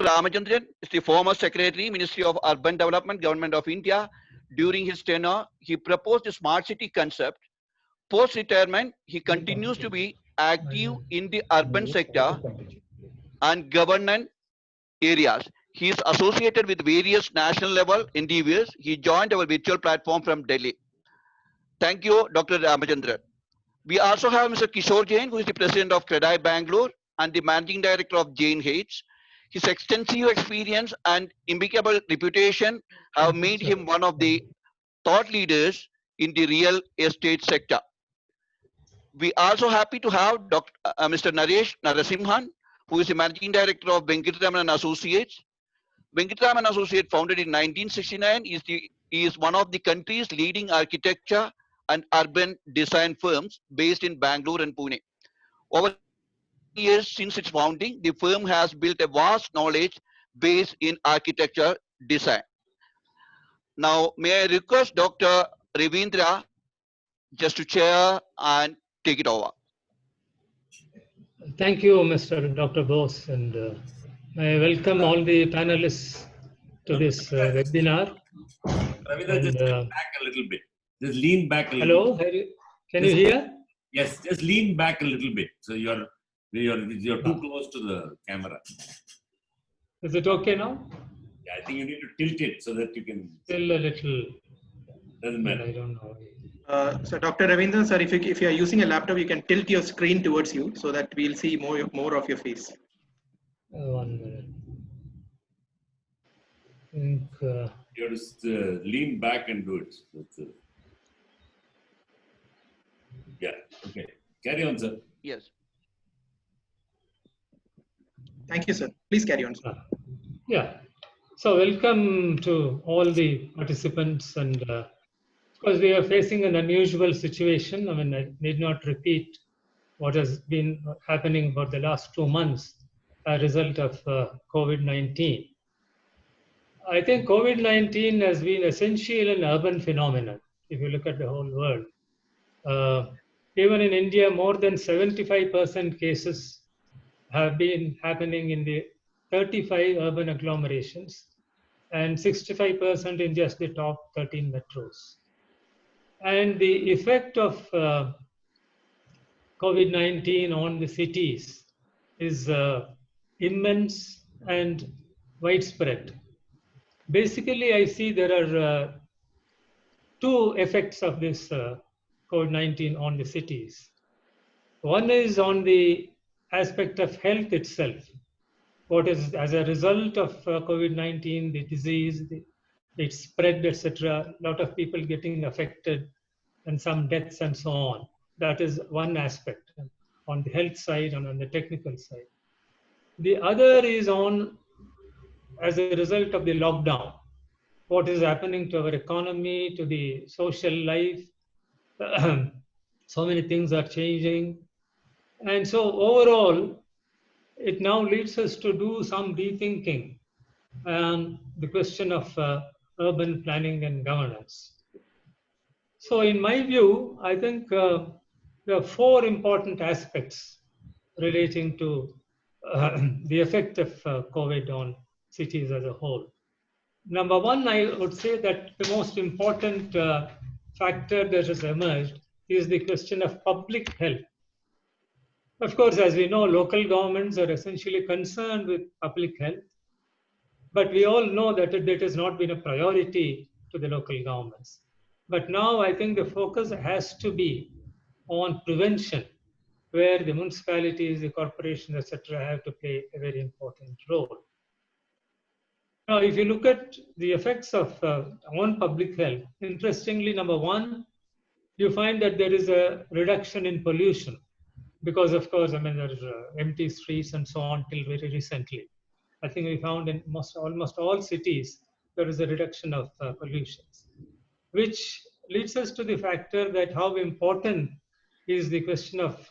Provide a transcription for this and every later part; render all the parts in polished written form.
Ramachandran is the former Secretary, Ministry of Urban Development, Government of India. During his tenure, he proposed a smart city concept. Post-retirement, he continues to be active in the urban sector and governance areas. He is associated with various national level endeavors. He joined our virtual platform from Delhi. Thank you, Dr. Ramachandran. We also have Mr. Kishore Jain, who is the president of Credai Bangalore and the managing director of Jain Heights. His extensive experience and impeccable reputation have made him one of the thought leaders in the real estate sector. We also happy to have Mr. Naresh Narasimhan, who is the managing director of Venkatraman Associates. Venkatraman Associates, founded in 1969, is one of the country's leading architecture and urban design firms based in Bangalore and Pune. Over years since its founding, the firm has built a vast knowledge base in architecture design. Now, may I request Dr. Ravindra just to chair and take it over. Thank you, Mr. Dr. Bose, and I welcome all the panelists to this webinar. Ravindra, just lean back a little bit. Just lean back a little. Hello, can you hear? Yes, just lean back a little bit. So you're too close to the camera. Is it okay now? Yeah, I think you need to tilt it so that you can. Still a little. Doesn't matter. I don't know. So Dr. Ravindra, sir, if you are using a laptop, you can tilt your screen towards you so that we'll see more of your face. 1 minute. I think, you have to lean back and do it. Yeah. Okay. Carry on, sir. Yes. Thank you, sir. Please carry on, sir. Yeah. So welcome to all the participants, and because we are facing an unusual situation. I mean, I need not repeat what has been happening for the last 2 months as a result of COVID-19. I think COVID-19 has been essentially an urban phenomenon. If you look at the whole world, even in India, more than 75% cases have been happening in the 35 urban agglomerations and 65% in just the top 13 metros. And the effect of COVID-19 on the cities is immense and widespread. Basically, I see there are two effects of this COVID-19 on the cities. One is on the aspect of health itself. What is, as a result of COVID-19, the disease, its spread, etc., a lot of people getting affected and some deaths and so on. That is one aspect on the health side and on the technical side. The other is on, as a result of the lockdown, what is happening to our economy, to the social life. So many things are changing. And so overall, it now leads us to do some rethinking on the question of urban planning and governance. So in my view, I think there are 4 important aspects relating to the effect of COVID on cities as a whole. Number one, I would say that the most important factor that has emerged is the question of public health. Of course, as we know, local governments are essentially concerned with public health, but we all know that it has not been a priority to the local governments. But now I think the focus has to be on prevention, where the municipalities, the corporations, etc., have to play a very important role. Now, if you look at the effects of on public health, interestingly, number one, you find that there is a reduction in pollution because, of course, I mean, there's empty streets and so on till very recently. I think we found in almost all cities, there is a reduction of pollutions, which leads us to the factor that how important is the question of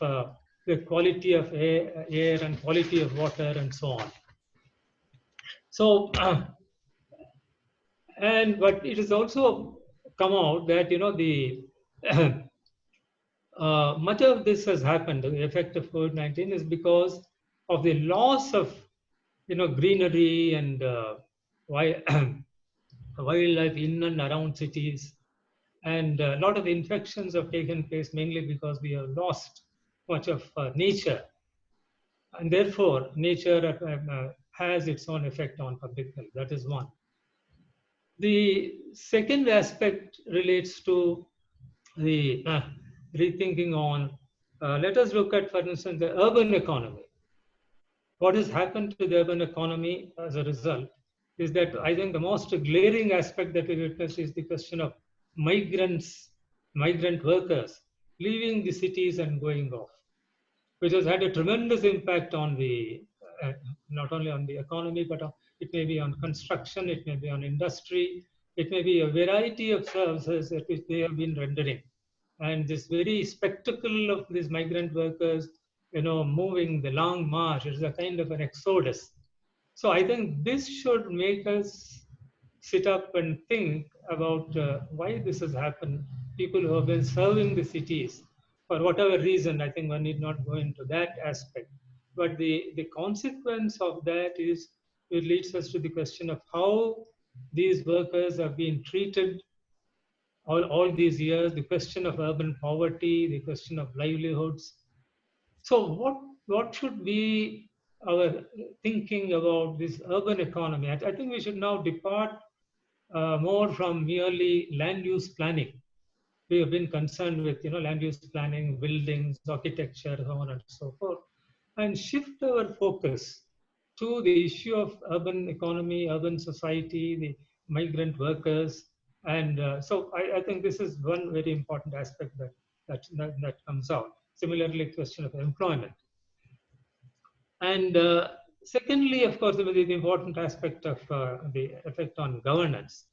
the quality of air and quality of water and so on. So, but it has also come out that, you know, the much of this has happened, the effect of COVID-19 is because of the loss of greenery and wildlife in and around cities. And a lot of infections have taken place mainly because we have lost much of nature. And therefore, nature has its own effect on public health. That is one. The second aspect relates to the rethinking on, let us look at, for instance, the urban economy. What has happened to the urban economy as a result is that I think the most glaring aspect that we witness is the question of migrant workers leaving the cities and going off, which has had a tremendous impact on the, not only on the economy, but it may be on construction, it may be on industry, it may be a variety of services that which they have been rendering. And this very spectacle of these migrant workers, moving the long march is a kind of an exodus. So I think this should make us sit up and think about why this has happened. People who have been serving the cities for whatever reason, I think one need not go into that aspect. But the consequence of that is it leads us to the question of how these workers have been treated all these years, the question of urban poverty, the question of livelihoods. So what should be our thinking about this urban economy? I think we should now depart more from merely land use planning. We have been concerned with land use planning, buildings, architecture, so on and so forth, and shift our focus to the issue of urban economy, urban society, the migrant workers. And so I think this is one very important aspect that comes out. Similarly, question of employment. And secondly, of course, the important aspect of the effect on governance.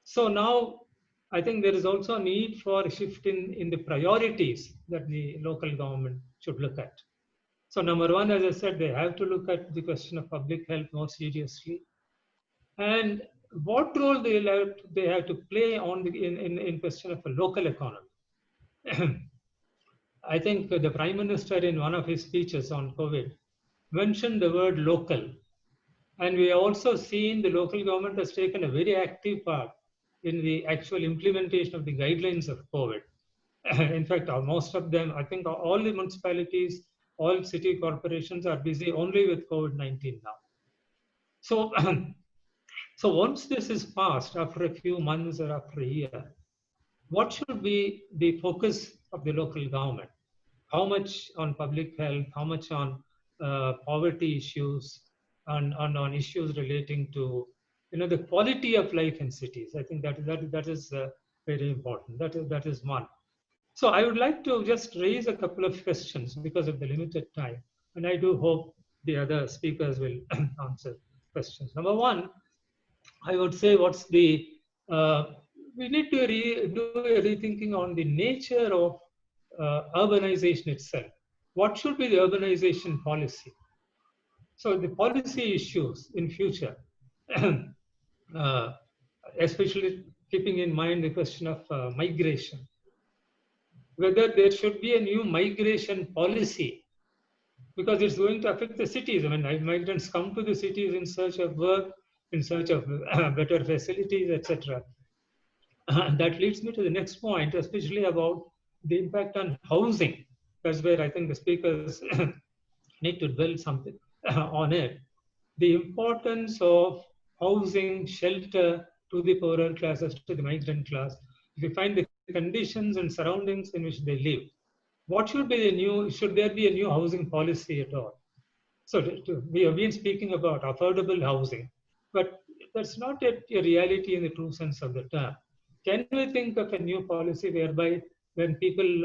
So now I think there is also a need for a shift in the priorities that the local government should look at. So number one, as I said, they have to look at the question of public health more seriously. And what role they have to play on in question of a local economy. I think the Prime Minister in one of his speeches on COVID mentioned the word local. And we have also seen the local government has taken a very active part in the actual implementation of the guidelines of COVID. In fact, most of them, I think all the municipalities, all city corporations are busy only with COVID-19 now. So, so once this is passed, after a few months or after a year, what should be the focus of the local government? How much on public health, how much on poverty issues, on issues relating to the quality of life in cities? I think that is very important. That is one. So I would like to just raise a couple of questions because of the limited time, and I do hope the other speakers will answer questions. Number one, I would say we need to do a rethinking on the nature of urbanization itself. What should be the urbanization policy? So the policy issues in future, especially keeping in mind the question of migration, whether there should be a new migration policy, because it's going to affect the cities. I mean, migrants come to the cities in search of work, in search of better facilities, etc. That leads me to the next point, especially about the impact on housing. That's where I think the speakers need to dwell something on it. The importance of housing, shelter to the poorer classes, to the migrant class. If you find the conditions and surroundings in which they live, what should be should there be a new housing policy at all? So we have been speaking about affordable housing, but that's not a reality in the true sense of the term. Can we think of a new policy whereby when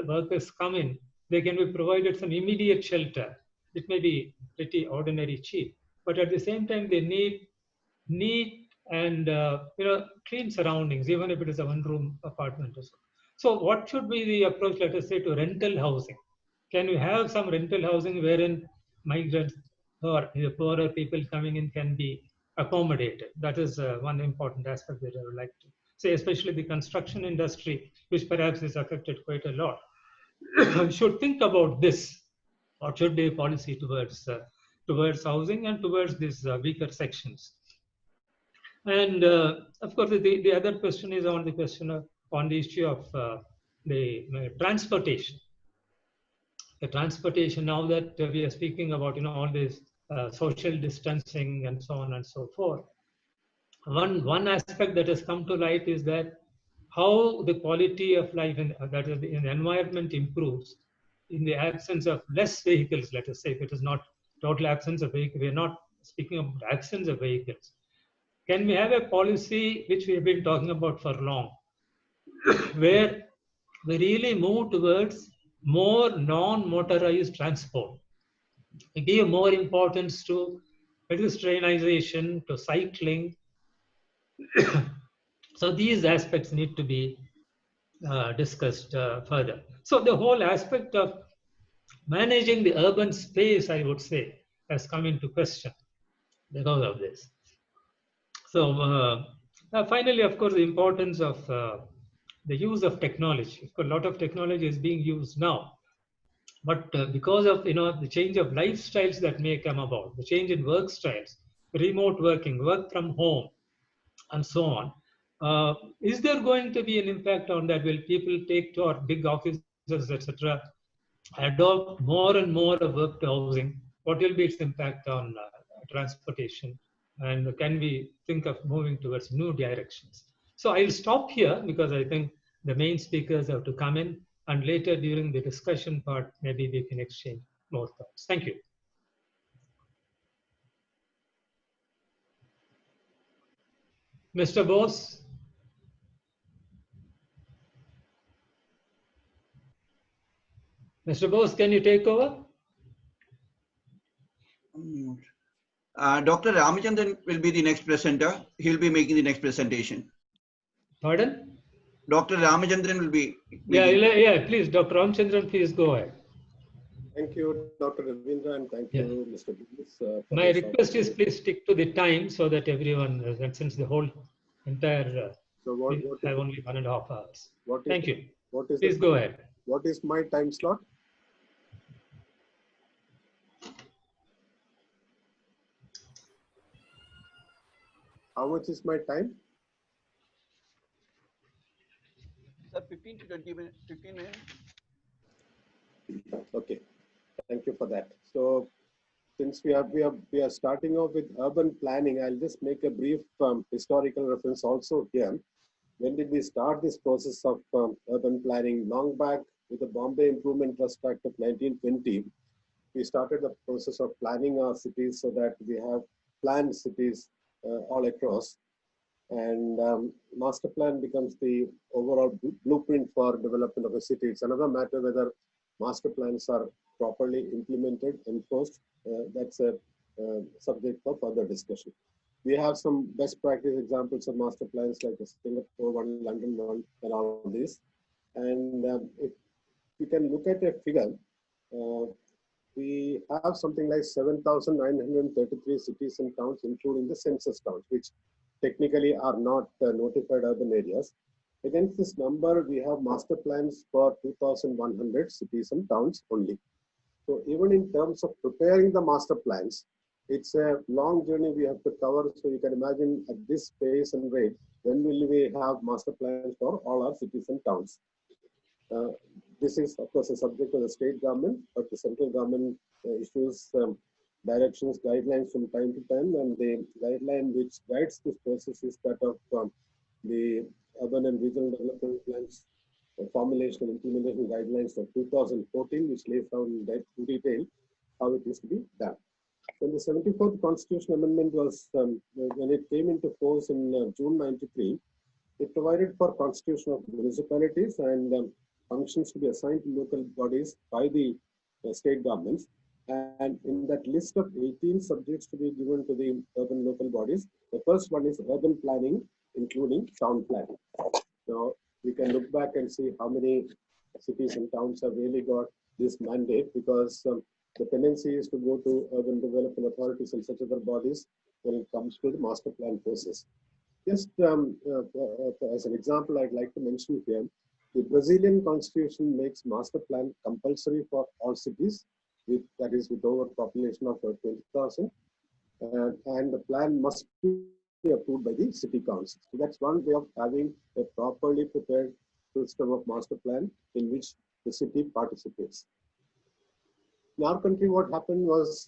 workers come in, they can be provided some immediate shelter? It may be pretty ordinary cheap, but at the same time, they need neat and clean surroundings, even if it is a one-room apartment or so. So what should be the approach, let us say, to rental housing? Can we have some rental housing wherein migrants or the poorer people coming in can be accommodated? That is one important aspect that I would like to say, especially the construction industry, which perhaps is affected quite a lot, should think about this. What should be a policy towards towards housing and towards these weaker sections. And of course, the other question is on the question of on the issue of the transportation. The transportation, now that we are speaking about all this social distancing and so on and so forth. One aspect that has come to light is that how the quality of life that is in the environment improves in the absence of less vehicles. Let us say, if it is not total absence of vehicles, we are not speaking of absence of vehicles. Can we have a policy which we have been talking about for long, where we really move towards more non-motorized transport? We give more importance to pedestrianization, to cycling. So these aspects need to be discussed further. So the whole aspect of managing the urban space, I would say, has come into question because of this. So finally, of course, the importance of the use of technology. Of course, a lot of technology is being used now, but because of the change of lifestyles that may come about, the change in work styles, remote working, work from home, and so on. Is there going to be an impact on that? Will people take to our big offices, etc., adopt more and more of work to housing? What will be its impact on transportation? And can we think of moving towards new directions? So I'll stop here because I think the main speakers have to come in, and later during the discussion part, maybe we can exchange more thoughts. Thank you. Mr. Bose? Mr. Bose, can you take over? Dr. Ramachandran will be the next presenter. He'll be making the next presentation. Pardon? Dr. Ramachandran will be. Yeah, please, Dr. Ramachandran, please go ahead. Thank you, Dr. Ravindra, and thank you, Mr. Bose. My request is please stick to the time so that everyone, since the whole entire, have only 1.5 hours. Thank you. Please go ahead. What is my time slot? How much is my time? Sir, 15 to 20 minutes. 15 minutes. Okay, thank you for that. So, since we are starting off with urban planning, I'll just make a brief historical reference also here. When did we start this process of urban planning? Long back with the Bombay Improvement Trust Act of 1920, we started the process of planning our cities so that we have planned cities all across. And master plan becomes the overall blueprint for development of a city. It's another matter whether master plans are properly implemented, enforced. That's a subject for further discussion. We have some best practice examples of master plans like the Singapore one, London one, and all of this. And if we can look at a figure, we have something like 7,933 cities and towns, including the census towns, which technically are not notified urban areas. Against this number, we have master plans for 2,100 cities and towns only. So even in terms of preparing the master plans, it's a long journey we have to cover. So you can imagine at this pace and rate, when will we have master plans for all our cities and towns? This is, of course, a subject of the state government, but the central government issues directions, guidelines from time to time, and the guideline which guides this process is that of the Urban and Regional Development Plans Formulation and Implementation Guidelines of 2014, which lays out in detail how it is to be done. When the 74th Constitution Amendment was, when it came into force in June 93, it provided for constitution of municipalities and functions to be assigned to local bodies by the state governments. And in that list of 18 subjects to be given to the urban local bodies, the first one is urban planning, including town planning. So we can look back and see how many cities and towns have really got this mandate, because the tendency is to go to urban development authorities and such other bodies when it comes to the master plan process. Just as an example, I'd like to mention here, the Brazilian constitution makes master plan compulsory for all cities, that is with overpopulation of 20,000, and the plan must be approved by the city council. So that's one way of having a properly prepared system of master plan in which the city participates. In our country, what happened was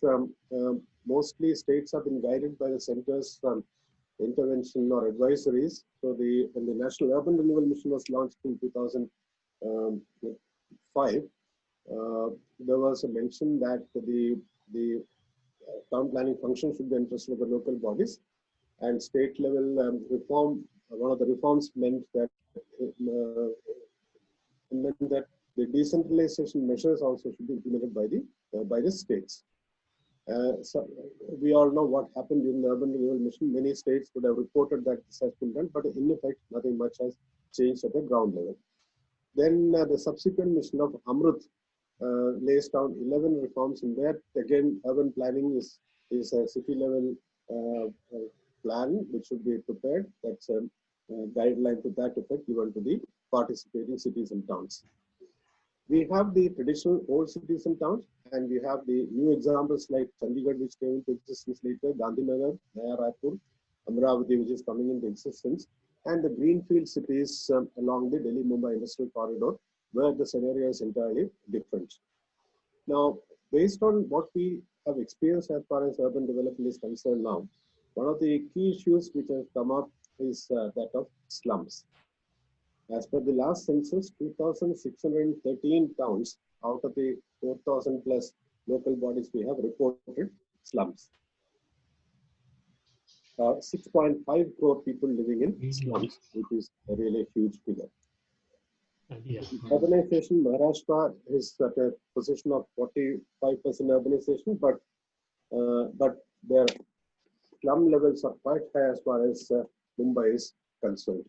mostly states have been guided by the center's intervention or advisories. So when the National Urban Renewal Mission was launched in 2005, there was a mention that the town planning function should be entrusted to the local bodies, and state level reform. One of the reforms meant that the decentralization measures also should be implemented by the states. So we all know what happened in the Urban Renewal Mission. Many states would have reported that this has been done, but in effect, nothing much has changed at the ground level. Then the subsequent mission of Amrut lays down 11 reforms. In that, again, urban planning is a city level plan which should be prepared. That's a guideline to that effect given to the participating cities and towns. We have the traditional old cities and towns, and we have the new examples like Chandigarh, which came into existence later, Gandhinagar, Naya Raipur, Amravati, which is coming into existence, and the greenfield cities along the Delhi-Mumbai industrial corridor, where the scenario is entirely different. Now, based on what we have experienced as far as urban development is concerned now, one of the key issues which have come up is that of slums. As per the last census, 2,613 towns out of the 4,000 plus local bodies we have reported slums. 6.5 crore people living in slums, which is a really huge figure. Urbanization, Maharashtra is at a position of 45% urbanization, but their slum levels are quite high as far as Mumbai is concerned.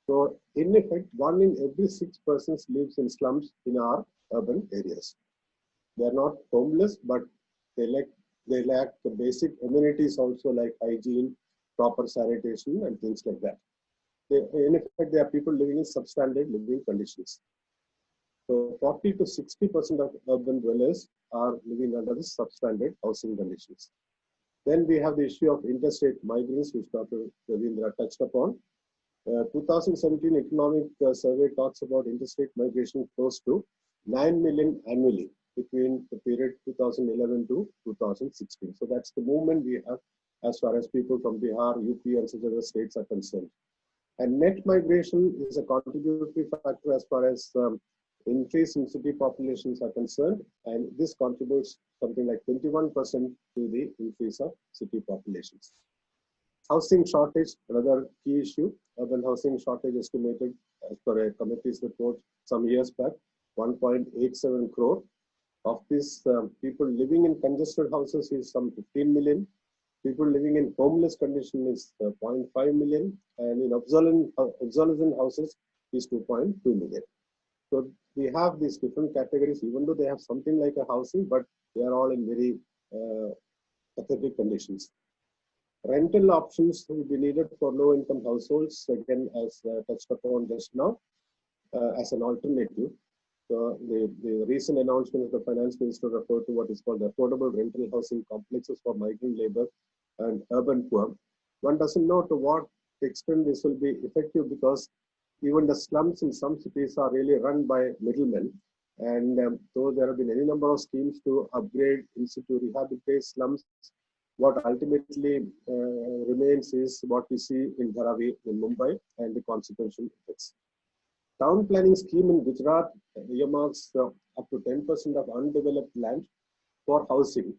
So, in effect, 1 in every 6 persons lives in slums in our urban areas. They are not homeless, but they lack the basic amenities also, like hygiene, proper sanitation, and things like that. In effect, there are people living in substandard living conditions. So 40 to 60% of urban dwellers are living under the substandard housing conditions. Then we have the issue of interstate migrants, which Dr. Ravindra touched upon. 2017 economic survey talks about interstate migration close to 9 million annually between the period 2011 to 2016. So that's the movement we have as far as people from Bihar, UP, and such other states are concerned. And net migration is a contributory factor as far as increase in city populations are concerned, and this contributes something like 21% to the increase of city populations. Housing shortage, another key issue. Urban housing shortage estimated as per a committee's report some years back, 1.87 crore. Of these, people living in congested houses is some 15 million. People living in homeless condition is 0.5 million, and in obsolescent houses is 2.2 million. So we have these different categories, even though they have something like a housing, but they are all in very pathetic conditions. Rental options will be needed for low-income households, again, as touched upon just now, as an alternative. So the recent announcement of the finance minister referred to what is called affordable rental housing complexes for migrant labor and urban poor. One doesn't know to what extent this will be effective, because even the slums in some cities are really run by middlemen. And though there have been any number of schemes to upgrade, to rehabilitate slums, what ultimately remains is what we see in Dharavi in Mumbai and the consequential effects. Town planning scheme in Gujarat earmarks up to 10% of undeveloped land for housing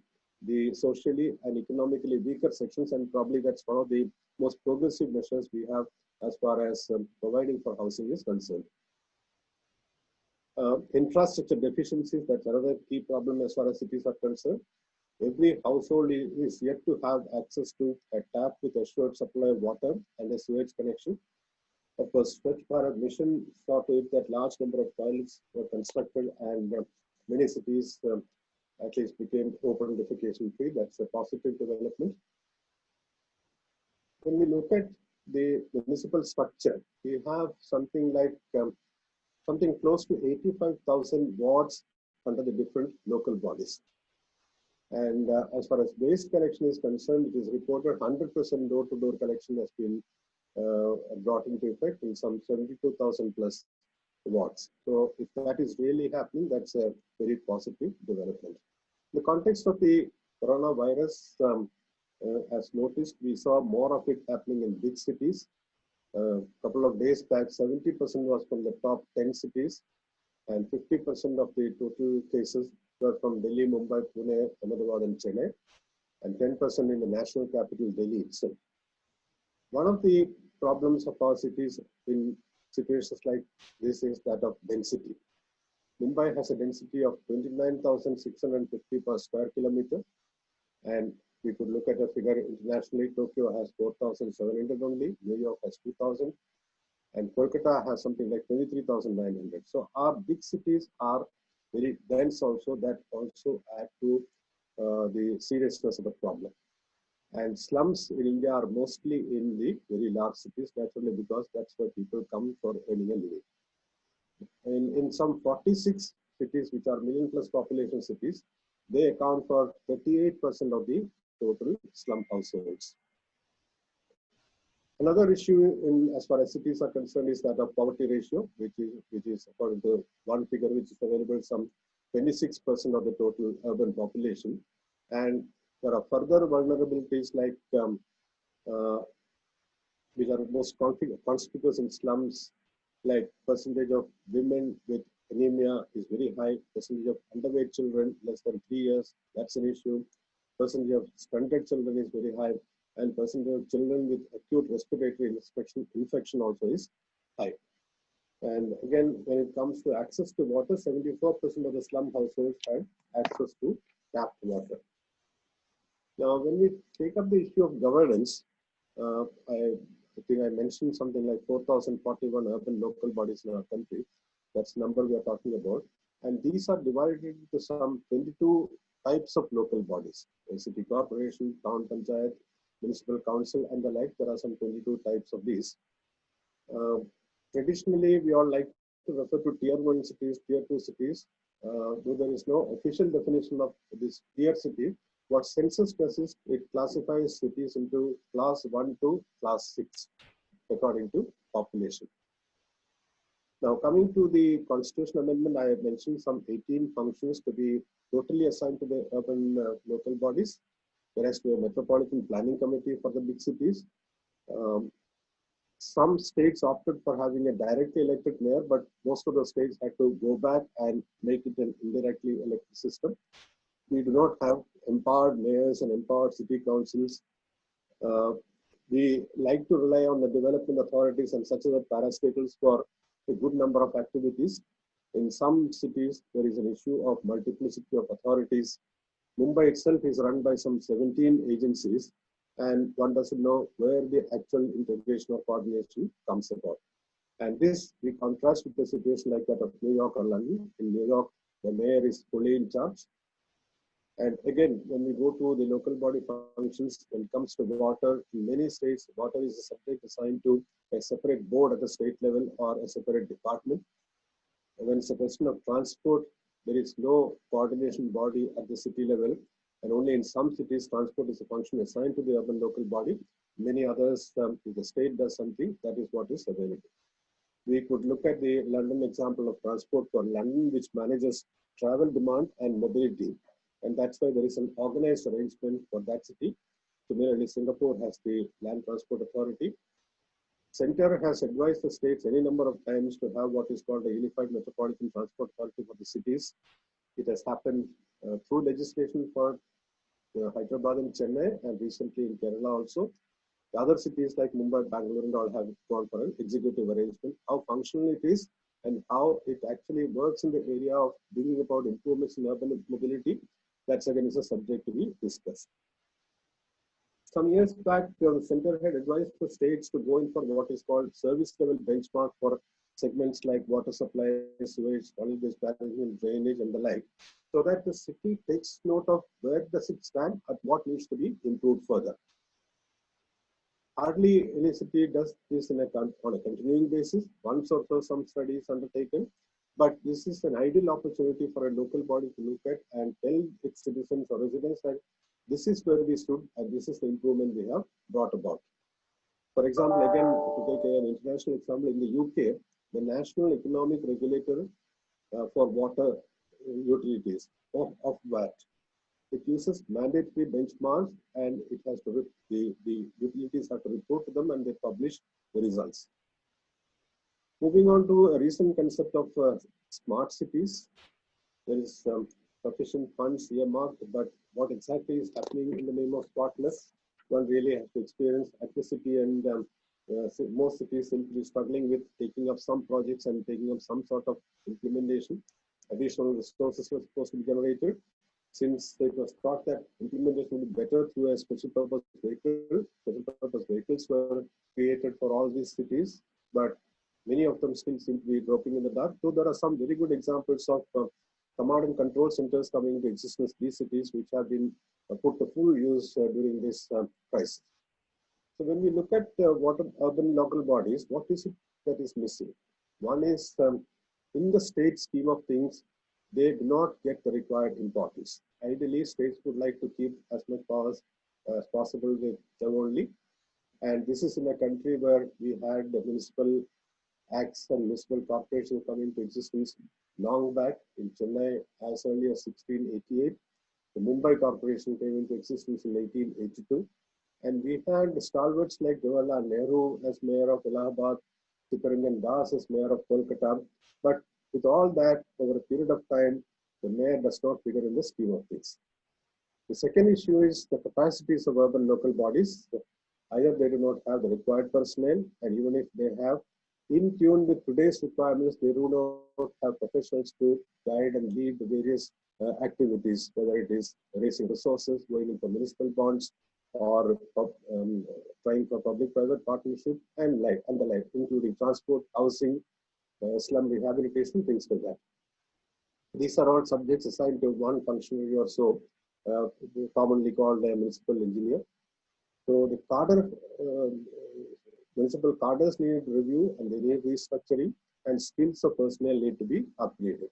the socially and economically weaker sections, and probably that's one of the most progressive measures we have as far as providing for housing is concerned. Infrastructure deficiencies, that's another key problem as far as cities are concerned. Every household is yet to have access to a tap with assured supply of water and a sewage connection. Of course, Swachh Bharat mission saw to it that large number of toilets were constructed, and many cities at least became open defecation free. That's a positive development. When we look at the municipal structure, we have something like something close to 85,000 wards under the different local bodies. And as far as waste collection is concerned, it is reported 100% door-to-door collection has been brought into effect in some 72,000 plus wards. So if that is really happening, that's a very positive development. In the context of the coronavirus, as noticed, we saw more of it happening in big cities. A couple of days back, 70% was from the top 10 cities, and 50% of the total cases were from Delhi, Mumbai, Pune, Ahmedabad, and Chennai, and 10% in the national capital, Delhi itself. One of the problems of our cities in situations like this is that of density. Mumbai has a density of 29,650 per square kilometer, and we could look at a figure internationally. Tokyo has 4,700 only, New York has 2,000, and Kolkata has something like 23,900. So our big cities are very dense also, that also add to the seriousness of the problem. And slums in India are mostly in the very large cities, naturally, because that's where people come for earning a living. In some 46 cities, which are million plus population cities, they account for 38% of the total slum households. Another issue as far as cities are concerned is that of poverty ratio, which is according to one figure which is available, some 26% of the total urban population. And there are further vulnerabilities like which are most conspicuous in slums, like percentage of women with anemia is very high, percentage of underweight children less than 3 years, that's an issue, percentage of stunted children is very high, and percentage of children with acute respiratory infection also is high. And again, when it comes to access to water, 74% of the slum households have access to tap water. Now, when we take up the issue of governance, I think I mentioned something like 4,041 urban local bodies in our country. That's the number we are talking about. And these are divided into some 22 types of local bodies. A city corporation, town panchayat, municipal council, and the like. There are some 22 types of these. Traditionally, we all like to refer to tier 1 cities, tier 2 cities. Though there is no official definition of this tier city, what census does is it classifies cities into class 1 to class 6 according to population. Now, coming to the constitution amendment, I have mentioned some 18 functions to be totally assigned to the urban local bodies. There has to be a metropolitan planning committee for the big cities. Some states opted for having a directly elected mayor, but most of the states had to go back and make it an indirectly elected system. We do not have empowered mayors and empowered city councils. We like to rely on the development authorities and such other parastatals for a good number of activities. In some cities, there is an issue of multiplicity of authorities. Mumbai itself is run by some 17 agencies, and one doesn't know where the actual integration or coordination comes about. And this, we contrast with the situation like that of New York or London. In New York, the mayor is fully in charge. And again, when we go to the local body functions, when it comes to water, in many states, water is a subject assigned to a separate board at the state level or a separate department. And when it's a question of transport, there is no coordination body at the city level. And only in some cities, transport is a function assigned to the urban local body. Many others, if the state does something, that is what is available. We could look at the London example of transport for London, which manages travel demand and mobility. And that's why there is an organized arrangement for that city. Similarly, Singapore has the Land Transport Authority. Center has advised the states any number of times to have what is called a Unified Metropolitan Transport Authority for the cities. It has happened through legislation for Hyderabad and Chennai, and recently in Kerala also. The other cities like Mumbai, Bangalore, and all have gone for an executive arrangement. How functional it is and how it actually works in the area of bringing about improvements in urban mobility, that's again is a subject to be discussed. Some years back, the center had advised the states to go in for what is called service level benchmark for segments like water supply, sewage, solid-waste management, drainage, and the like, so that the city takes note of where does it stand and what needs to be improved further. Hardly any city does this on a continuing basis. Once or so, some studies undertaken, But this is an ideal opportunity for a local body to look at and tell its citizens or residents that this is where we stood and this is the improvement we have brought about. For example, again, to take an international example, in the UK, the National Economic Regulator for Water Utilities of VAT, it uses mandatory benchmarks and it has to, the utilities have to report to them and they publish the results. Moving on to a recent concept of smart cities, there is sufficient funds earmarked, but what exactly is happening in the name of smartness? One really has to experience at the city, and most cities seem to be struggling with taking up some projects and taking up some sort of implementation. Additional resources were supposed to be generated. Since it was thought that implementation would be better through a special purpose vehicle, special purpose vehicles were created for all these cities, but many of them still seem to be dropping in the dark. So there are some very good examples of command and control centers coming into existence in these cities, which have been put to full use during this crisis. So when we look at what urban local bodies, what is it that is missing? One is in the state scheme of things, they do not get the required importance. Ideally, states would like to keep as much power as possible with them only. And this is in a country where we had the municipal acts and municipal corporations come into existence long back in Chennai as early as 1688. The Mumbai Corporation came into existence in 1882. And we had stalwarts like Jawaharlal Nehru as mayor of Allahabad, Chittaranjan Das as mayor of Kolkata. But with all that, over a period of time, the mayor does not figure in the scheme of things. The second issue is the capacities of urban local bodies. Either they do not have the required personnel, and even if they have, in tune with today's requirements, they do not have professionals to guide and lead the various activities, whether it is raising resources, going into municipal bonds, or trying for public-private partnership, and the like, including transport, housing, slum rehabilitation, things like that. These are all subjects assigned to one functionary or so, commonly called a municipal engineer. So the cadre, municipal cadres need review and they need restructuring, and skills of personnel need to be upgraded.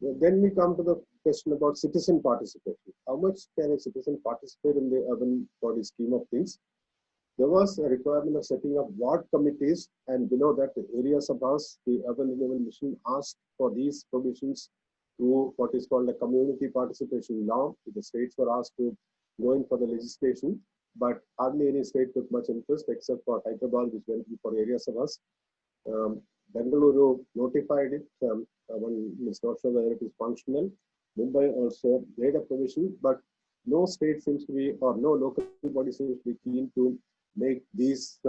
Then we come to the question about citizen participation. How much can a citizen participate in the urban body scheme of things? There was a requirement of setting up ward committees, and below that, the area sabhas, the Urban Renewal Mission asked for these provisions through what is called a community participation law. The states were asked to go in for the legislation, but hardly any state took much interest except for Hyderabad, which went in for area sabhas. Bengaluru notified it. One is not sure whether it is functional. Mumbai also made a provision, but no state seems to be, or no local body seems to be keen to make these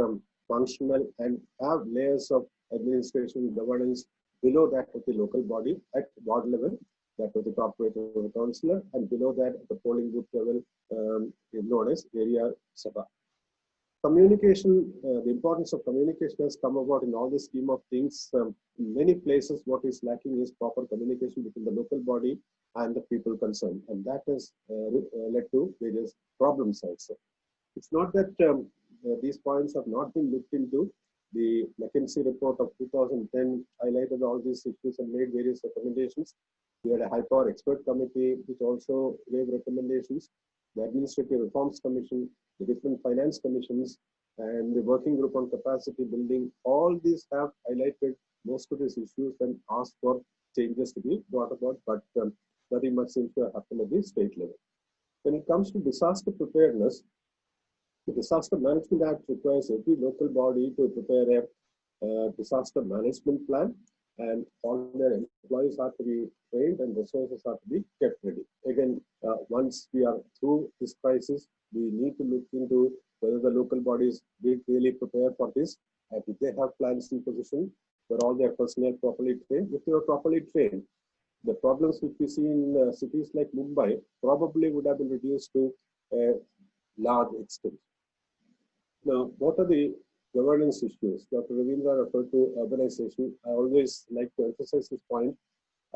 functional and have layers of administration and governance below that of the local body at ward level, that of the corporator or the councillor, and below that at the polling booth level, known as area sabha. Communication, the importance of communication has come about in all the scheme of things. In many places, what is lacking is proper communication between the local body and the people concerned, and that has led to various problems also. It's not that these points have not been looked into. The McKinsey report of 2010 highlighted all these issues and made various recommendations. We had a high power expert committee which also gave recommendations. The Administrative Reforms Commission, the different finance commissions, and the working group on capacity building, all these have highlighted most of these issues and asked for changes to be brought about, but nothing much seems to have happened at the state level. When it comes to disaster preparedness, the Disaster Management Act requires every local body to prepare a disaster management plan, and all their employees have to be trained and resources have to be kept ready. Again, once we are through this crisis, we need to look into whether the local bodies did really prepare for this, and if they have plans in position, were all their personnel properly trained. If they were properly trained, the problems which we see in cities like Mumbai probably would have been reduced to a large extent. Now, what are the governance issues? Dr. Ravindra referred to urbanization. I always like to emphasize this point.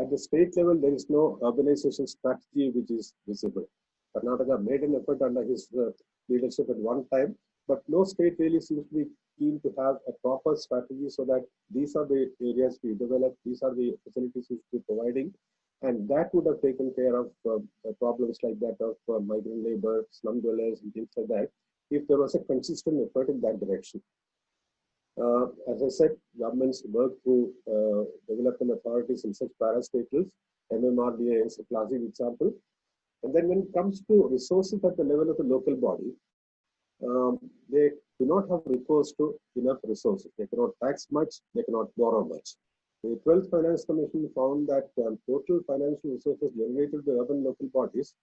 At the state level, there is no urbanization strategy which is visible. Karnataka made an effort under his leadership at one time, but no state really seems to be keen to have a proper strategy so that these are the areas we develop, these are the facilities we should be providing, and that would have taken care of problems like that of migrant labor, slum dwellers, and things like that, if there was a consistent effort in that direction. As I said, governments work through development authorities in such parastatals. MMRDA is a classic example. And then when it comes to resources at the level of the local body, they do not have recourse to enough resources. They cannot tax much, they cannot borrow much. The 12th Finance Commission found that total financial resources generated by urban local bodies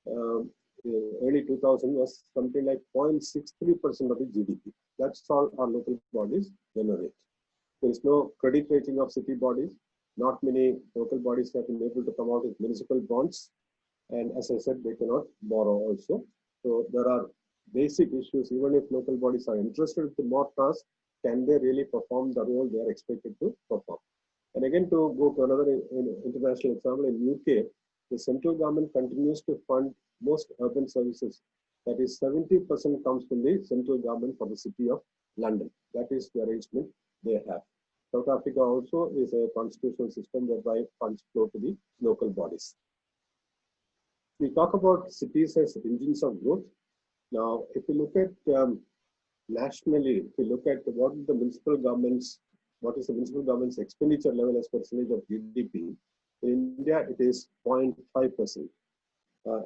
in early 2000 was something like 0.63% of the GDP. That's all our local bodies generate. There is no credit rating of city bodies. Not many local bodies have been able to come out with municipal bonds. And as I said, they cannot borrow also. So there are basic issues. Even if local bodies are interested in more tasks, can they really perform the role they are expected to perform? And again, to go to another international example, in UK, the central government continues to fund most urban services. That is 70% comes from the central government for the city of London. That is the arrangement they have. South Africa also is a constitutional system whereby funds flow to the local bodies. We talk about cities as engines of growth. Now, if you look at nationally, if you look at what is the municipal government's expenditure level as percentage of GDP, in India it is 0.5%.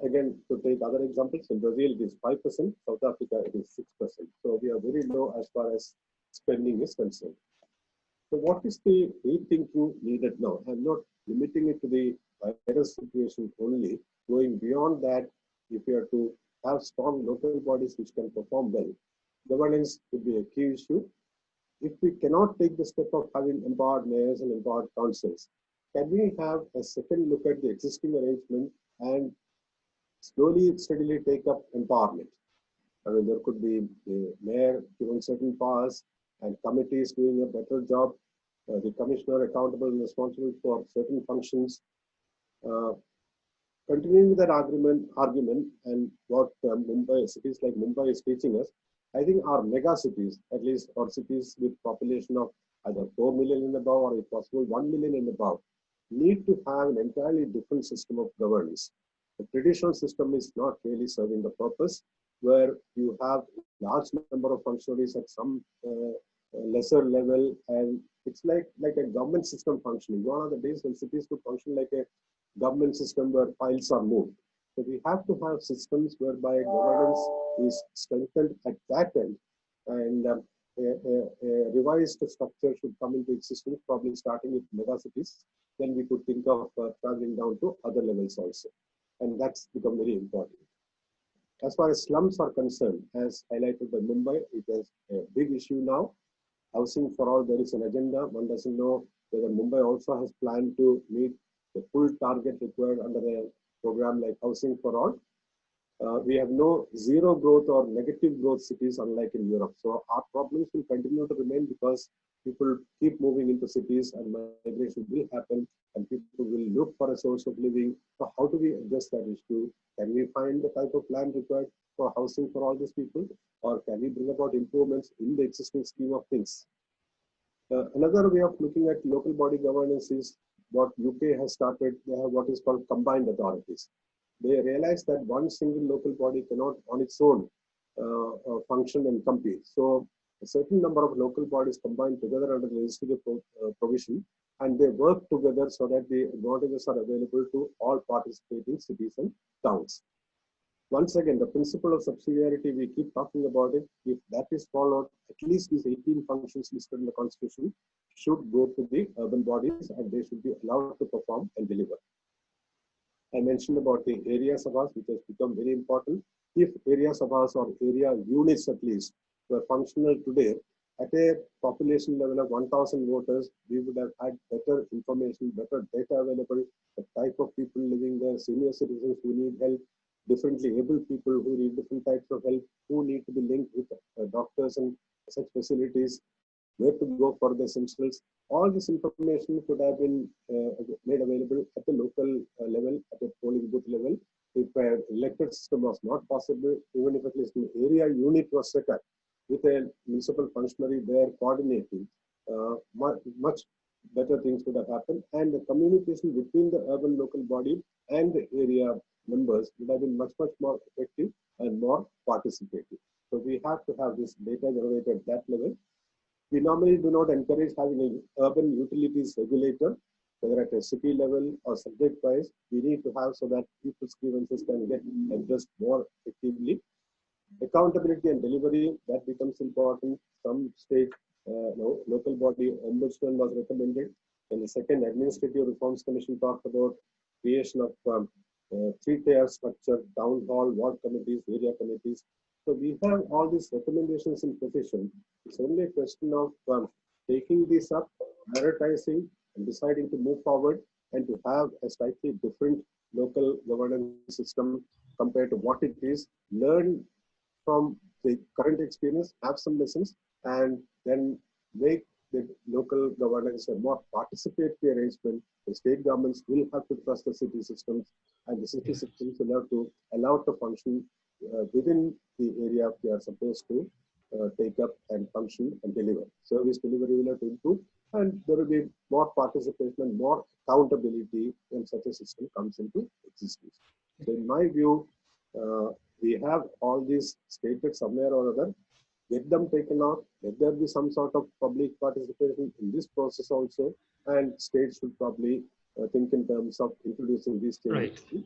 Again, to take other examples, in Brazil it is 5%, South Africa it is 6%. So we are very low as far as spending is concerned. So what is the rethinking needed now? I'm not limiting it to the virus situation only. Going beyond that, if we are to have strong local bodies which can perform well, governance would be a key issue. If we cannot take the step of having empowered mayors and empowered councils, can we have a second look at the existing arrangement and slowly, steadily take up empowerment? I mean, there could be the mayor given certain powers and committees doing a better job, the commissioner accountable and responsible for certain functions. Continuing with that argument and what cities like Mumbai is teaching us, I think our mega cities, at least, or cities with population of either 4 million and above or if possible 1 million and above, need to have an entirely different system of governance. The traditional system is not really serving the purpose, where you have large number of functionaries at some lesser level, and it's like a government system functioning. Gone are the days when cities could function like a government system where files are moved. So we have to have systems whereby governance is strengthened at that end, and a revised structure should come into existence, probably starting with megacities. Then we could think of traveling down to other levels also, and that's become very important. As far as slums are concerned, as highlighted by Mumbai, it is a big issue now. Housing for all, there is an agenda. One doesn't know whether Mumbai also has planned to meet the full target required under a program like Housing for All. We have no zero growth or negative growth cities, unlike in Europe. So our problems will continue to remain because people keep moving into cities and migration will happen and people will look for a source of living. So how do we address that issue? Can we find the type of plan required for housing for all these people? Or can we bring about improvements in the existing scheme of things? Another way of looking at local body governance is what UK has started. They have what is called combined authorities. They realize that one single local body cannot on its own function and compete. So a certain number of local bodies combine together under the legislative provision, and they work together so that the advantages are available to all participating cities and towns. Once again, the principle of subsidiarity, we keep talking about it. If that is followed, at least these 18 functions listed in the Constitution should go to the urban bodies and they should be allowed to perform and deliver. I mentioned about the area sabhas, which has become very important. If area sabhas or area units at least were functional today, at a population level of 1,000 voters, we would have had better information, better data available, the type of people living there, senior citizens who need help, differently able people who need different types of help, who need to be linked with doctors and such facilities, where to go for the essentials. All this information could have been made available at the local level, at the polling booth level. If an elected system was not possible, even if at least an area unit was set up, with a municipal functionary there coordinating, much better things would have happened, and the communication between the urban local body and the area members would have been much more effective and more participative. So we have to have this data generated at that level. We normally do not encourage having an urban utilities regulator, whether at a city level or subject wise. We need to have so that people's grievances can get addressed more effectively. Accountability and delivery, that becomes important. Some state local body ombudsman was recommended, and the second Administrative Reforms Commission talked about creation of 3-tier structure, town hall, ward committees, area committees. So we have all these recommendations in position. It's only a question of taking these up, prioritizing, and deciding to move forward and to have a slightly different local governance system compared to what it is. Learn from the current experience, have some lessons, and then make the local governance a more participatory arrangement. The state governments will have to trust the city systems, and the city systems will have to allow to function within the area they are supposed to take up and function and deliver. Service delivery will have to improve, and there will be more participation and more accountability when such a system comes into existence. So in my view, we have all these stated somewhere or other. Get them taken out. Let there be some sort of public participation in this process also, and states should probably think in terms of introducing these changes. Right.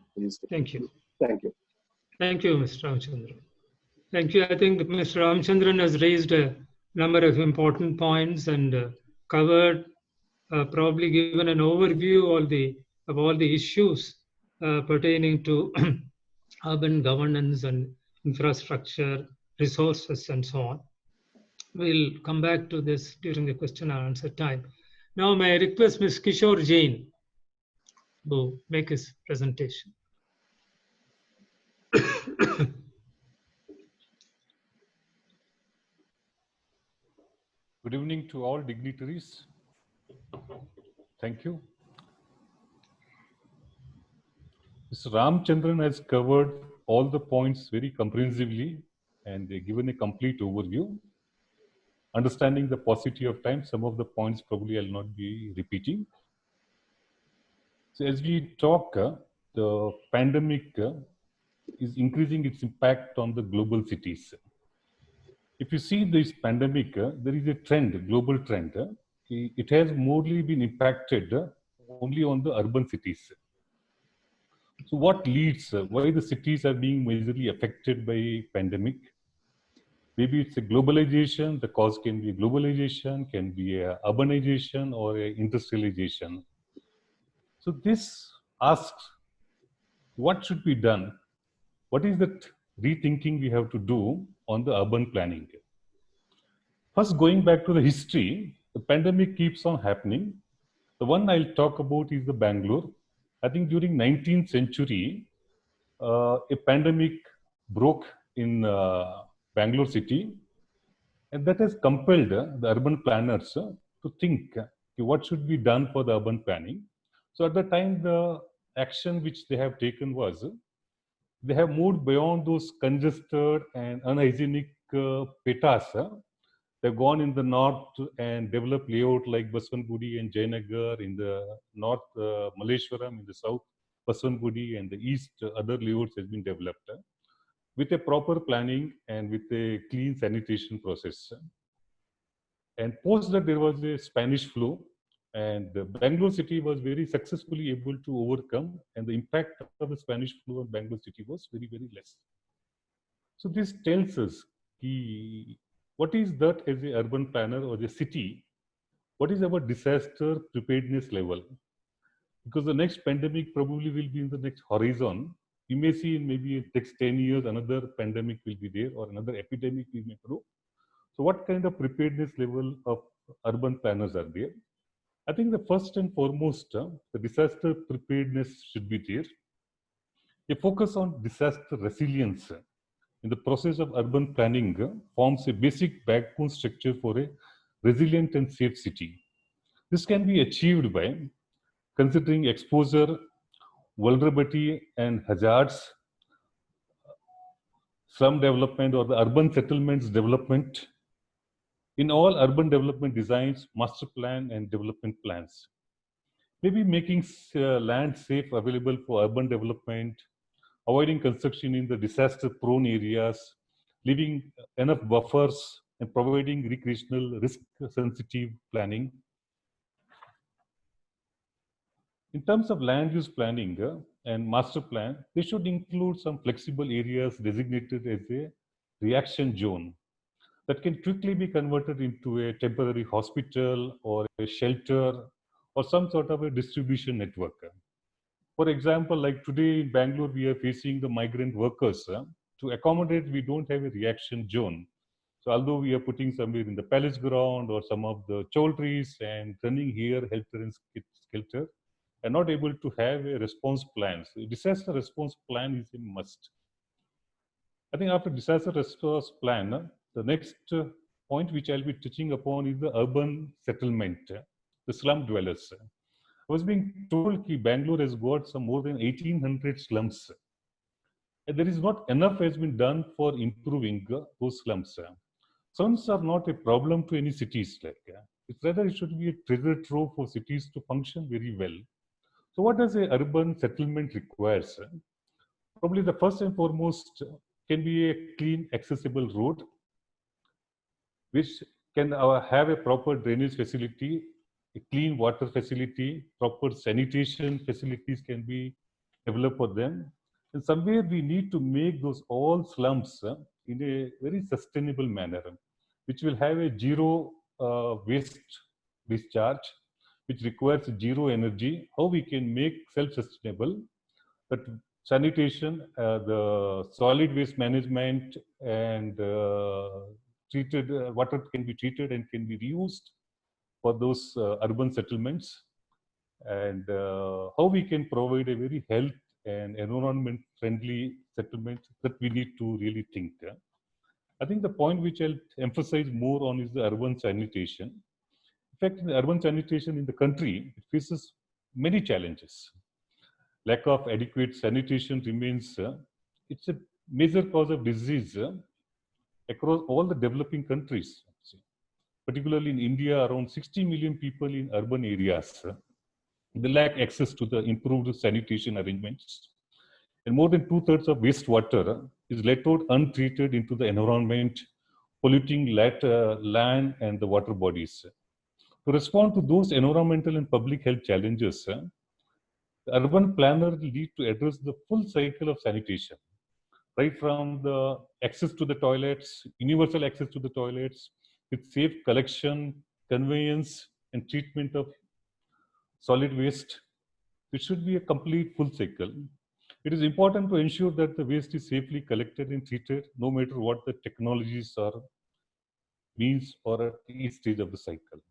Thank you. Thank you. Thank you, Mr. Ramachandran. Thank you. I think Mr. Ramachandran has raised a number of important points and covered, probably given an overview of all the issues pertaining to urban governance and infrastructure, resources, and so on. We'll come back to this during the question and answer time. Now, may I request Ms. Kishore Jain to make his presentation. Good evening to all dignitaries. Thank you. Mr. Ramachandran has covered all the points very comprehensively and given a complete overview. Understanding the paucity of time, some of the points probably I'll not be repeating. So as we talk, the pandemic is increasing its impact on the global cities. If you see this pandemic, there is a trend, global trend. It has mostly been impacted only on the urban cities. So what leads, why the cities are being majorly affected by pandemic? Maybe it's a globalization, the cause can be globalization, can be a urbanization or a industrialization. So this asks, what should be done? What is that rethinking we have to do on the urban planning? First, going back to the history, the pandemic keeps on happening. The one I'll talk about is the Bangalore. I think during 19th century, a pandemic broke in Bangalore city, and that has compelled the urban planners to think what should be done for the urban planning. So at the time, the action which they have taken was, they have moved beyond those congested and unhygienic petas. They've gone in the north and developed layout like Baswantbudi and Jayanagar, in the north Malleshwaram, in the south Baswantbudi, and the east other layouts has been developed with a proper planning and with a clean sanitation process. And post that, there was a Spanish flu, and the Bangalore city was very successfully able to overcome, and the impact of the Spanish flu on Bangalore city was very, very less. So this tells us what is that as an urban planner or the city, what is our disaster preparedness level? Because the next pandemic probably will be in the next horizon. You may see in maybe next 10 years, another pandemic will be there or another epidemic will may grow. So what kind of preparedness level of urban planners are there? I think the first and foremost, the disaster preparedness should be there. A focus on disaster resilience in the process of urban planning forms a basic backbone structure for a resilient and safe city. This can be achieved by considering exposure, vulnerability, and hazards, slum development or the urban settlements development. In all urban development designs, master plan and development plans, maybe making land safe available for urban development, avoiding construction in the disaster-prone areas, leaving enough buffers and providing recreational risk-sensitive planning. In terms of land use planning and master plan, they should include some flexible areas designated as a reaction zone that can quickly be converted into a temporary hospital or a shelter or some sort of a distribution network. For example, like today in Bangalore, we are facing the migrant workers. To accommodate, we don't have a reaction zone. So although we are putting somewhere in the palace ground or some of the choultries and running here helter and skelter, and not able to have a response plan. So a disaster response plan is a must. I think after disaster response plan, the next point which I'll be touching upon is the urban settlement, the slum dwellers. I was being told that Bangalore has got some more than 1,800 slums. And there is not enough has been done for improving those slums. Slums are not a problem to any cities. It's rather it should be a treasure trove for cities to function very well. So what does a urban settlement requires? Probably the first and foremost can be a clean, accessible road, which can have a proper drainage facility, a clean water facility, proper sanitation facilities can be developed for them. And somewhere we need to make those all slums in a very sustainable manner, which will have a zero waste discharge, which requires zero energy. How we can make self-sustainable, that sanitation, the solid waste management, and treated water can be treated and can be reused for those urban settlements, and how we can provide a very health and environment friendly settlement that we need to really think. I think the point which I'll emphasize more on is the urban sanitation. In fact, in the urban sanitation in the country, it faces many challenges. Lack of adequate sanitation remains, it's a major cause of disease across all the developing countries. Particularly in India, around 60 million people in urban areas, they lack access to the improved sanitation arrangements. And more than 2/3 of wastewater is let out untreated into the environment, polluting land and the water bodies. To respond to those environmental and public health challenges, the urban planner will need to address the full cycle of sanitation, right from the access to the toilets, universal access to the toilets, with safe collection, conveyance, and treatment of solid waste. It should be a complete full cycle. It is important to ensure that the waste is safely collected and treated, no matter what the technologies or means or at each stage of the cycle.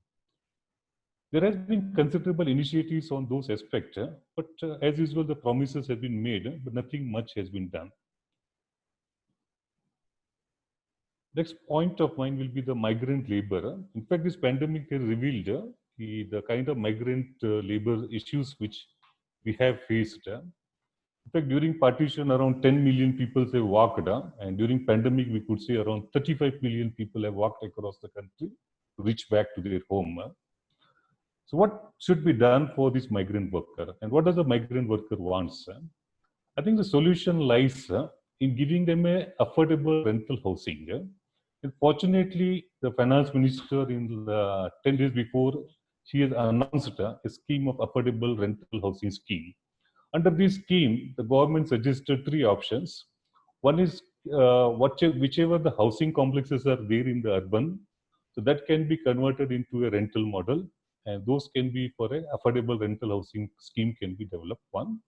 There has been considerable initiatives on those aspects, but as usual, the promises have been made, but nothing much has been done. Next point of mine will be the migrant labor. In fact, this pandemic has revealed the kind of migrant labor issues which we have faced. In fact, during partition, around 10 million people have walked, and during pandemic, we could say around 35 million people have walked across the country to reach back to their home. So what should be done for this migrant worker, and what does the migrant worker wants? I think the solution lies in giving them a affordable rental housing. And fortunately, the finance minister in the 10 days before, she has announced a scheme of affordable rental housing scheme. Under this scheme, the government suggested 3 options. One is whichever the housing complexes are there in the urban, so that can be converted into a rental model, and those can be for an affordable rental housing scheme can be developed. One.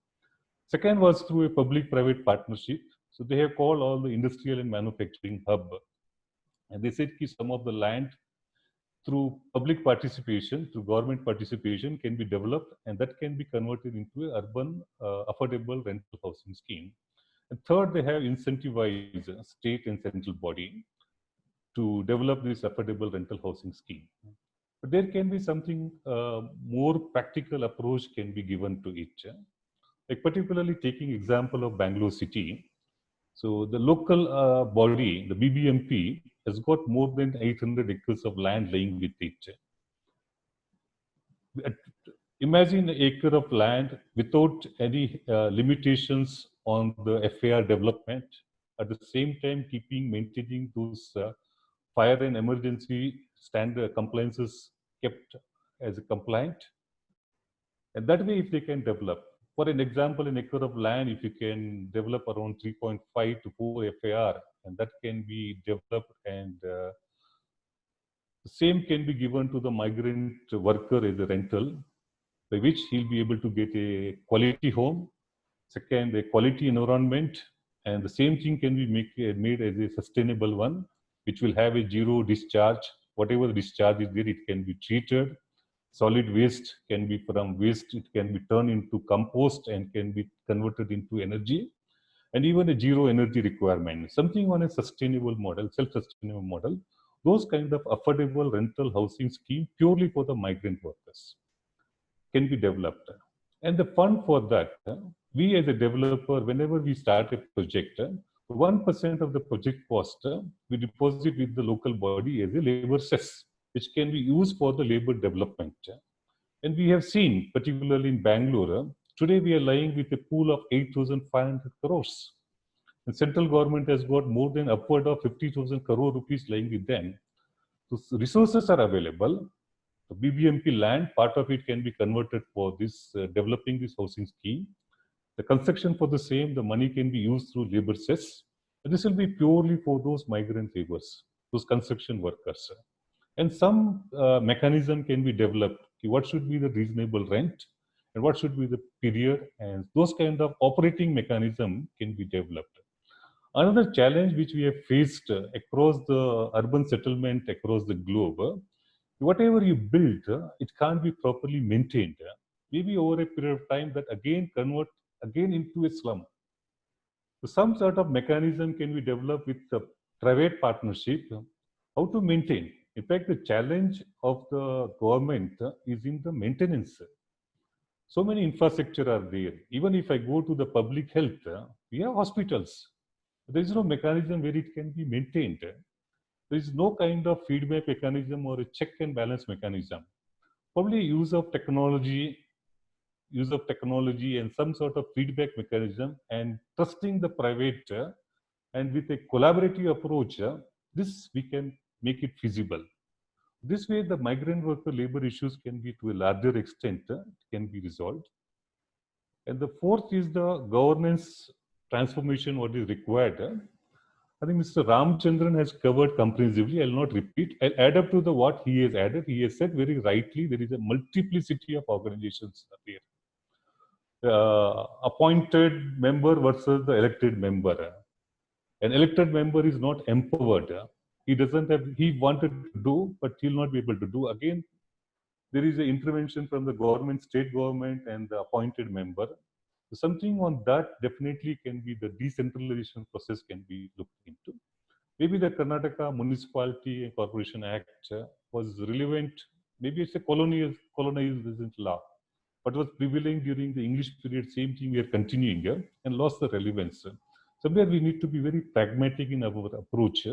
Second was through a public-private partnership. So they have called all the industrial and manufacturing hub. And they said that some of the land through public participation, through government participation can be developed, and that can be converted into an urban affordable rental housing scheme. And third, they have incentivized state and central body to develop this affordable rental housing scheme. But there can be something more practical approach can be given to it. Like particularly taking example of Bangalore city. So the local body, the BBMP, has got more than 800 acres of land lying with it. Imagine an acre of land without any limitations on the FAR development. At the same time, maintaining those fire and emergency standard compliances kept as a compliant. And that way, if they can develop, for an example, an acre of land, if you can develop around 3.5 to 4 FAR, and that can be developed, and the same can be given to the migrant worker as a rental, by which he'll be able to get a quality home, second, a quality environment, and the same thing can be made as a sustainable one, which will have a zero discharge. Whatever discharge is there, it can be treated. Solid waste can be from waste, it can be turned into compost and can be converted into energy, and even a zero energy requirement, something on a sustainable model, self-sustainable model. Those kind of affordable rental housing scheme purely for the migrant workers can be developed. And the fund for that, we as a developer, whenever we start a project, 1% of the project cost, we deposit with the local body as a labor cess, which can be used for the labor development. And we have seen, particularly in Bangalore, today we are lying with a pool of 8,500 crores. The central government has got more than upward of 50,000 crore rupees lying with them. So resources are available. The BBMP land, part of it can be converted for this developing this housing scheme. The construction for the same, the money can be used through labor cess. And this will be purely for those migrant laborers, those construction workers. And some mechanism can be developed. What should be the reasonable rent and what should be the period, and those kind of operating mechanism can be developed. Another challenge which we have faced across the urban settlement across the globe, whatever you build, it can't be properly maintained. Maybe over a period of time that again convert again into a slum. So some sort of mechanism can be developed with the private partnership, how to maintain. In fact, the challenge of the government is in the maintenance. So many infrastructure are there. Even if I go to the public health, we have hospitals. There is no mechanism where it can be maintained. There is no kind of feedback mechanism or a check and balance mechanism. Probably use of technology and some sort of feedback mechanism and trusting the private and with a collaborative approach, this we can make it feasible. This way, the migrant worker labor issues can be to a larger extent can be resolved. And the fourth is the governance transformation, what is required. I think Mr. Ramchandran has covered comprehensively. I'll not repeat. I'll add up to the what he has added. He has said very rightly, there is a multiplicity of organizations there. Appointed member versus the elected member. An elected member is not empowered. He doesn't have, he wanted to do, but he'll not be able to do. Again, there is an intervention from the government, state government, and the appointed member. So something on that definitely can be the decentralization process can be looked into. Maybe the Karnataka Municipality and Corporation Act was relevant. Maybe it's a colonialism law, but was prevailing during the English period. Same thing we are continuing here and lost the relevance. Somewhere we need to be very pragmatic in our approach.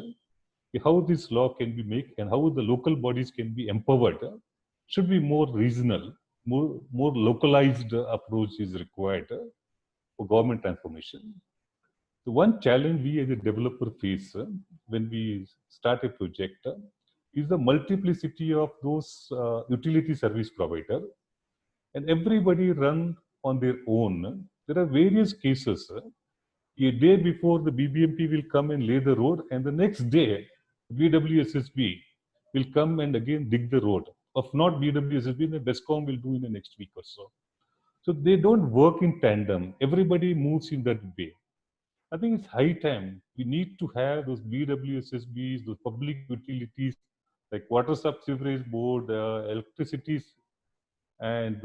How this law can be made and how the local bodies can be empowered should be more regional, more localized approach is required for government transformation. The one challenge we as a developer face when we start a project is the multiplicity of those utility service provider, and everybody run on their own. There are various cases. A day before the BBMP will come and lay the road, and the next day BWSSB will come and again dig the road. If not BWSSB, the BESCOM will do in the next week or so. So they don't work in tandem. Everybody moves in that way. I think it's high time we need to have those BWSSBs, those public utilities like water sub-sewerage board, electricity, and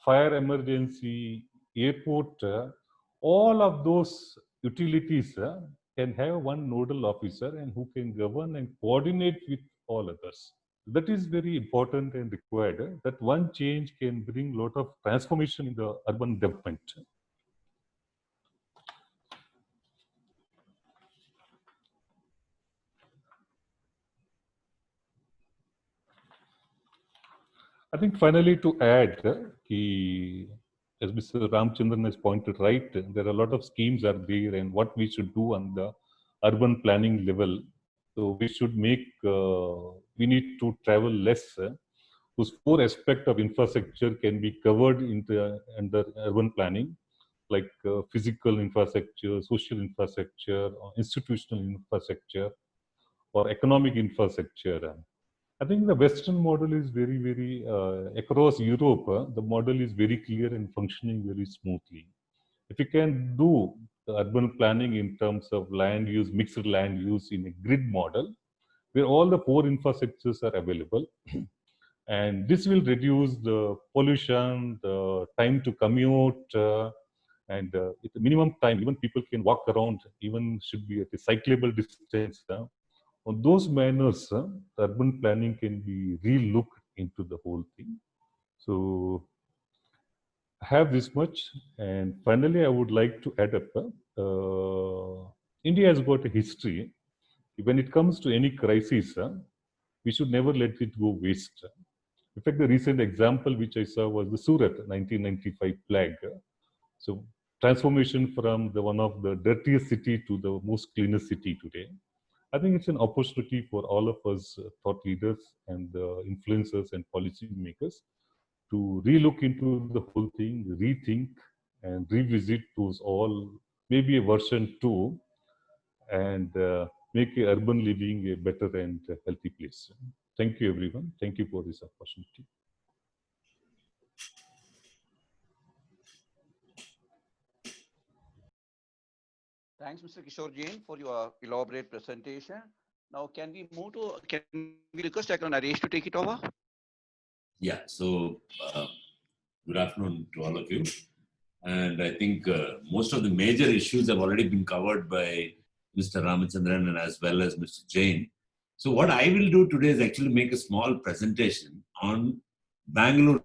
fire emergency, airport. All of those utilities can have one nodal officer and who can govern and coordinate with all others. That is very important and required. That one change can bring a lot of transformation in the urban development. I think finally to add, as Mr. Ramchandran has pointed right, there are a lot of schemes are there and what we should do on the urban planning level. So we should make, we need to travel less. Those four aspects of infrastructure can be covered under urban planning, like physical infrastructure, social infrastructure, or institutional infrastructure, or economic infrastructure. I think the Western model is very, across Europe, the model is very clear and functioning very smoothly. If you can do the urban planning in terms of land use, mixed land use in a grid model, where all the core infrastructures are available, and this will reduce the pollution, the time to commute, and at the minimum time, even people can walk around, even should be at a cyclable distance. On those manners, urban planning can be re-looked into the whole thing. So I have this much. And finally, I would like to add up, India has got a history. When it comes to any crisis, we should never let it go waste. In fact, the recent example which I saw was the Surat 1995 plague. So transformation from the one of the dirtiest city to the most cleanest city today. I think it's an opportunity for all of us thought leaders and influencers and policy makers to relook into the whole thing, rethink and revisit those all, maybe a version 2, and make urban living a better and healthy place. Thank you, everyone. Thank you for this opportunity. Thanks, Mr. Kishore Jain, for your elaborate presentation. Now, can we request Dr. Naresh to take it over? Yeah, so good afternoon to all of you. And I think most of the major issues have already been covered by Mr. Ramachandran and as well as Mr. Jain. So what I will do today is actually make a small presentation on Bangalore